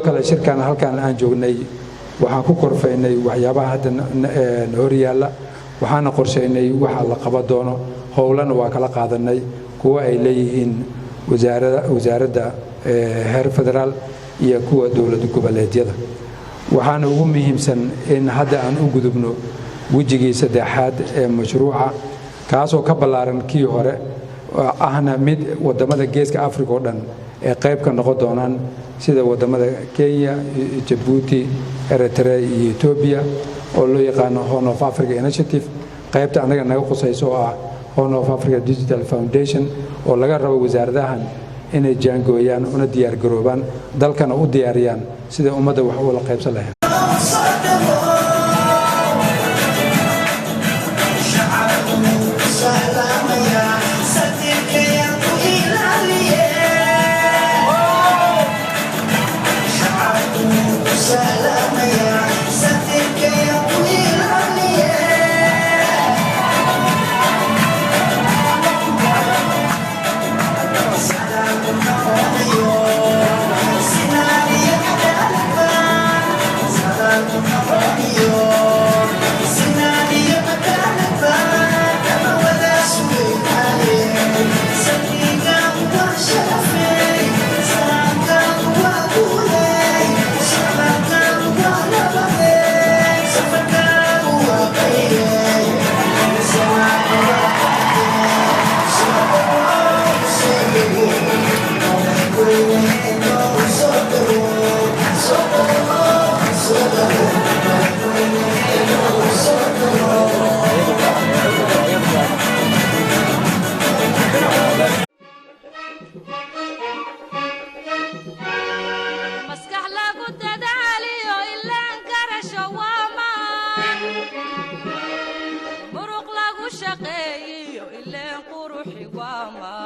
kale shirkan halkan aan joognay waxaan ku korfaynay waxyaabaha hadda hor yaalla waxaana qorsheynay waxa la qaban doono howlana waa kala qaadanay kuwa ay leeyihiin wasaaradda heer federaal iyo kuwa dowlad goboleedyada waxaana ugu muhiimsan in hadda aan u gudubno wejigii saddexaad ee mashruuca kaasoo ka ballaaran kii hore ahna mid wadamada geeska Afrika oo dhan ee qayb ka noqon doonaan sida wadamada Kenya, Djibouti, Eritrea iyo Ethiopia oo loo yaqaan Horn of Africa Initiative qaybta anaga naga qosayso oo ah Horn of Africa Digital Foundation oo laga rabo wasaaradahan inay jaangooyaan una diyaar garoobaan dalkana u diyaariyaan sida ummadda wax u la qaybsan lahayd muruq lagu shaqeeyo ilaa quruxi waa ma